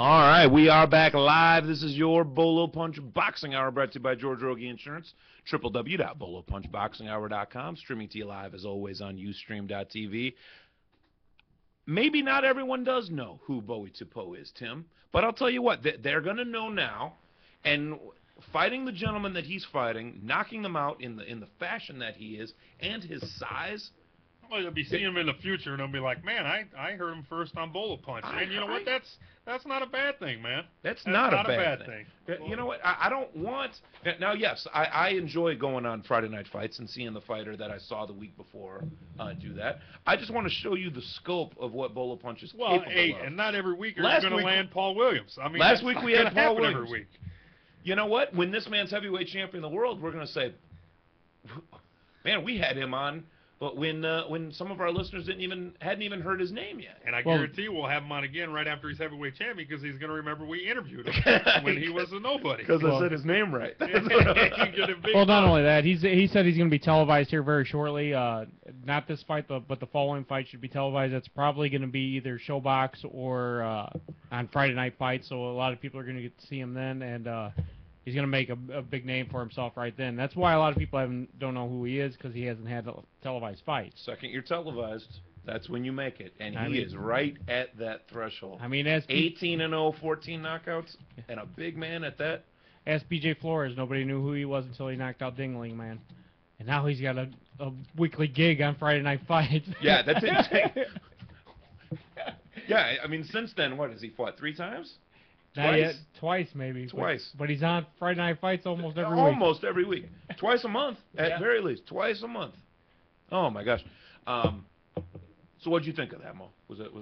All right, we are back live. This is your Bolo Punch Boxing Hour, brought to you by George Rogie Insurance. www.bolopunchboxinghour.com. Streaming to you live, as always, on Ustream.tv. Maybe not everyone does know who Bowie Tipo is, Tim, but I'll tell you what, they're going to know now. And fighting the gentleman that he's fighting, knocking them out in the fashion that he is, and his size. Well, you'll be seeing him in the future, and they'll be like, "Man, I heard him first on Bolo Punch." And you know what? That's not a bad thing, man. That's not a bad thing. You know what? I don't want... Now, yes, I enjoy going on Friday night fights and seeing the fighter that I saw the week before do that. I just want to show you the scope of what Bolo Punch is capable of. And not every week are you going to land Paul Williams. I mean, last week we had Paul Williams. Every week. You know what? When this man's heavyweight champion of the world, we're going to say, man, we had him on... But when some of our listeners hadn't even heard his name yet. And I guarantee we'll have him on again right after he's heavyweight champion, because he's going to remember we interviewed him when he was a nobody. Because I said his name right. Well, not only that, he said he's going to be televised here very shortly. Not this fight, but the following fight should be televised. That's probably going to be either Showbox or on Friday Night Fights, so a lot of people are going to get to see him then, and he's going to make a big name for himself right then. That's why a lot of people don't know who he is, because he hasn't had televised fights. Second you're televised, that's when you make it. And he is right at that threshold. I mean, 18-0, 14 knockouts, and a big man at that. Ask BJ Flores. Nobody knew who he was until he knocked out Dingling, man. And now he's got a weekly gig on Friday Night Fights. Yeah, that's insane. Yeah, I mean, since then, what, has he fought 3 times? Twice maybe. Twice. But he's on Friday Night Fights almost every week. Almost every week. Twice a month, at very least. Twice a month. Oh, my gosh. So what did you think of that, Mo? Was it?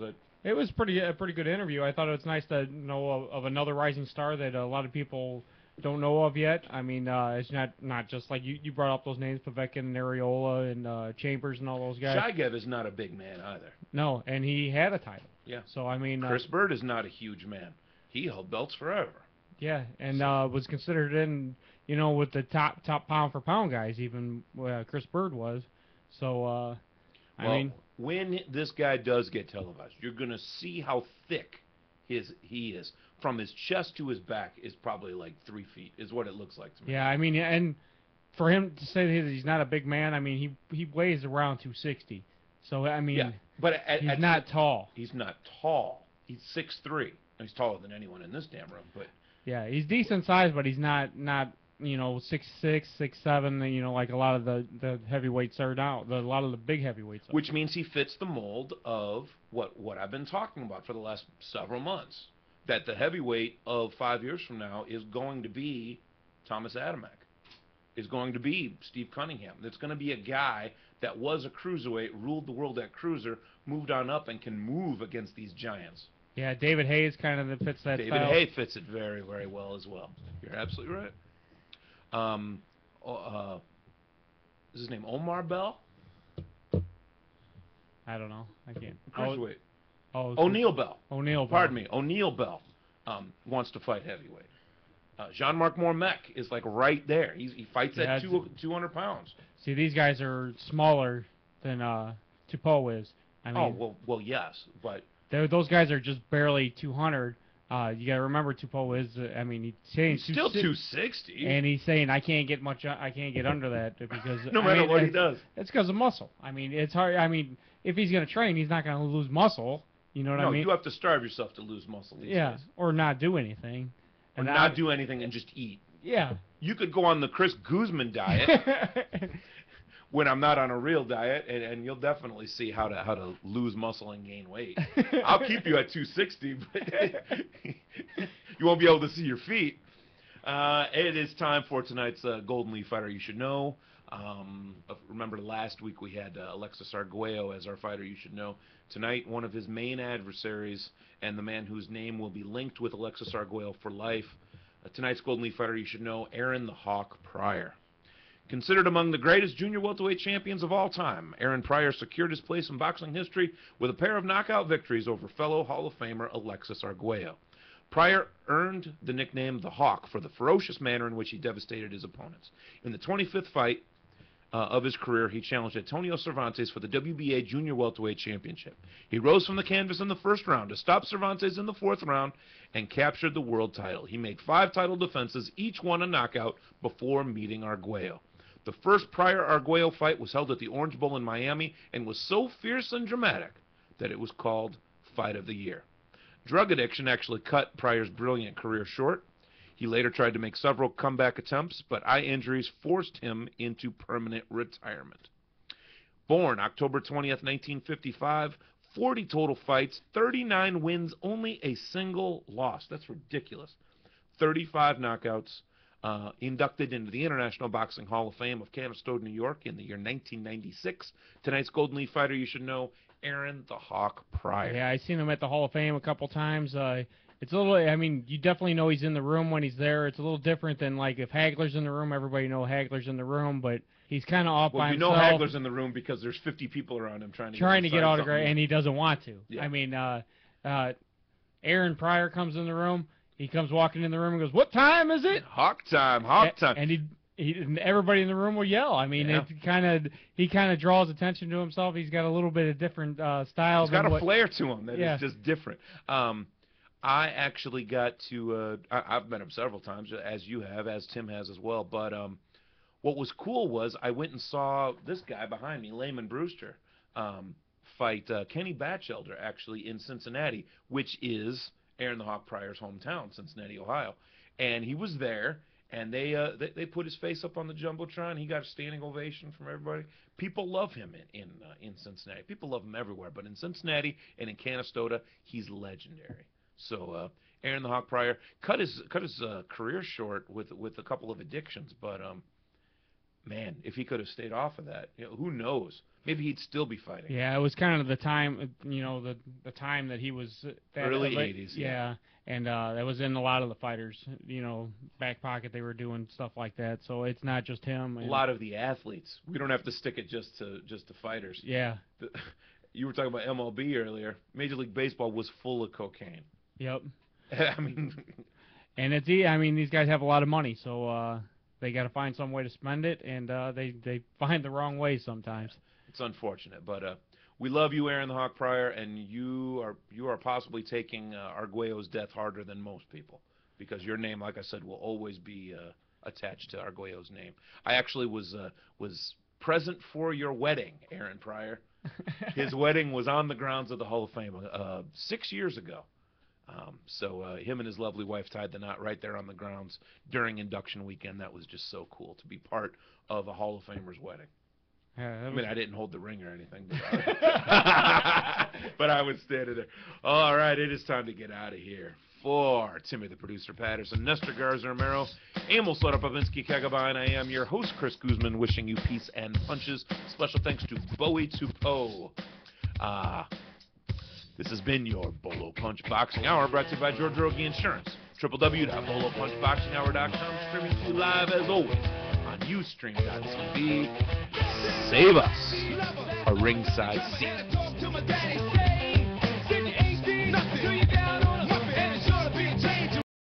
It was a pretty good interview. I thought it was nice to know of another rising star that a lot of people don't know of yet. I mean, it's not just like you brought up those names, Povetkin and Areola and Chambers and all those guys. Shigev is not a big man either. No, and he had a title. Yeah. So, I mean... Chris Bird is not a huge man. He held belts forever. Yeah, and was considered in, with the top pound-for-pound guys, even Chris Bird was. So, I mean... when this guy does get televised, you're going to see how thick he is. From his chest to his back is probably like 3 feet, is what it looks like to me. Yeah, I mean, and for him to say that he's not a big man, I mean, he weighs around 260. So, I mean, yeah, but he's not tall. He's not tall. He's 6'3". He's taller than anyone in this damn room, but... Yeah, he's decent size, but he's not 6'6", 6'7", like a lot of the heavyweights are now. A lot of the big heavyweights are. Which means he fits the mold of what I've been talking about for the last several months. That the heavyweight of 5 years from now is going to be Thomas Adamek. Is going to be Steve Cunningham. It's going to be a guy that was a cruiserweight, ruled the world at cruiser, moved on up, and can move against these giants. Yeah, David Hayes kind of fits that David style. Hayes fits it very, very well as well. You're absolutely right. Is his name Omar Bell? I don't know. I can't. Cruiserweight. O'Neal Bell. O'Neal Bell. Pardon me. O'Neal Bell wants to fight heavyweight. Jean-Marc Mormec is like right there. He fights at 200 pounds. See, these guys are smaller than Tipo is. I mean, well, yes, but those guys are just barely 200. You got to remember, Tipo is. I mean, he's saying still 260, and he's saying I can't get under that because no matter what he does, it's because of muscle. I mean, it's hard. I mean, if he's going to train, he's not going to lose muscle. You know what I mean? No, you have to starve yourself to lose muscle these days. Or not do anything. Or not do anything and just eat. Yeah. You could go on the Chris Guzman diet when I'm not on a real diet, and you'll definitely see how to lose muscle and gain weight. I'll keep you at 260, but you won't be able to see your feet. It is time for tonight's Golden Leaf Fighter You Should Know. Remember last week we had Alexis Arguello as our fighter you should know. Tonight, one of his main adversaries and the man whose name will be linked with Alexis Arguello for life. Tonight's Golden Leaf Fighter you should know, Aaron the Hawk Pryor. Considered among the greatest junior welterweight champions of all time, Aaron Pryor secured his place in boxing history with a pair of knockout victories over fellow Hall of Famer Alexis Arguello. Pryor earned the nickname the Hawk for the ferocious manner in which he devastated his opponents. In the 25th fight of his career, he challenged Antonio Cervantes for the WBA Junior Welterweight Championship. He rose from the canvas in the first round to stop Cervantes in the fourth round and captured the world title. He made 5 title defenses, each won a knockout, before meeting Arguello. The first Pryor-Arguello fight was held at the Orange Bowl in Miami and was so fierce and dramatic that it was called Fight of the Year. Drug addiction actually cut Pryor's brilliant career short. He later tried to make several comeback attempts, but eye injuries forced him into permanent retirement. Born October 20th, 1955, 40 total fights, 39 wins, only a single loss. That's ridiculous. 35 knockouts. Inducted into the International Boxing Hall of Fame of Canastota, New York in the year 1996. Tonight's Golden Leaf fighter, you should know, Aaron the Hawk Pryor. Yeah, I've seen him at the Hall of Fame a couple times. It's a little, I mean, you definitely know he's in the room when he's there. It's a little different than, like, if Hagler's in the room, everybody knows Hagler's in the room, but he's kind of off by himself. Well, you know Hagler's in the room because there's 50 people around him trying to get autograph, and he doesn't want to. Yeah. I mean, Aaron Pryor comes in the room. He comes walking in the room and goes, "What time is it?" Hawk time, Hawk time. And everybody in the room will yell. I mean, Yeah. he kind of draws attention to himself. He's got a little bit of different style. He's got a flair to him that Yeah. is just different. I actually got to, I've met him several times, as you have, as Tim has as well. But what was cool was I went and saw this guy behind me, Layman Brewster, fight Kenny Batchelder, actually, in Cincinnati, which is Aaron the Hawk Pryor's hometown, Cincinnati, Ohio. And he was there, and they put his face up on the Jumbotron. He got a standing ovation from everybody. People love him in Cincinnati. People love him everywhere. But in Cincinnati and in Canastota, he's legendary. So Aaron the Hawk Pryor cut his career short with a couple of addictions, but man, if he could have stayed off of that, who knows? Maybe he'd still be fighting. Yeah, it was kind of the time, the time that he was early 80s. Yeah, and that was in a lot of the fighters, back pocket. They were doing stuff like that. So it's not just him. A lot of the athletes. We don't have to stick it just to fighters. Yeah. You were talking about MLB earlier. Major League Baseball was full of cocaine. Yep. I mean, and these guys have a lot of money, so they got to find some way to spend it, and they find the wrong way sometimes. It's unfortunate, but we love you, Aaron the Hawk Pryor, and you are possibly taking Arguello's death harder than most people, because your name, like I said, will always be attached to Arguello's name. I actually was present for your wedding, Aaron Pryor. His wedding was on the grounds of the Hall of Fame 6 years ago. So him and his lovely wife tied the knot right there on the grounds during induction weekend. That was just so cool to be part of a Hall of Famer's wedding. Yeah, I didn't hold the ring or anything, but I was standing there. All right, it is time to get out of here. For Timmy the producer Patterson, Nestor Garza Romero, Emil Slaughter Pavinsky Kagabine, I am your host, Chris Guzman, wishing you peace and punches. Special thanks to Bowie Tupo. This has been your Bolo Punch Boxing Hour, brought to you by George Rogie Insurance. www.bolopunchboxinghour.com, streaming to you live as always on Ustream.tv. Save us a ringside seat.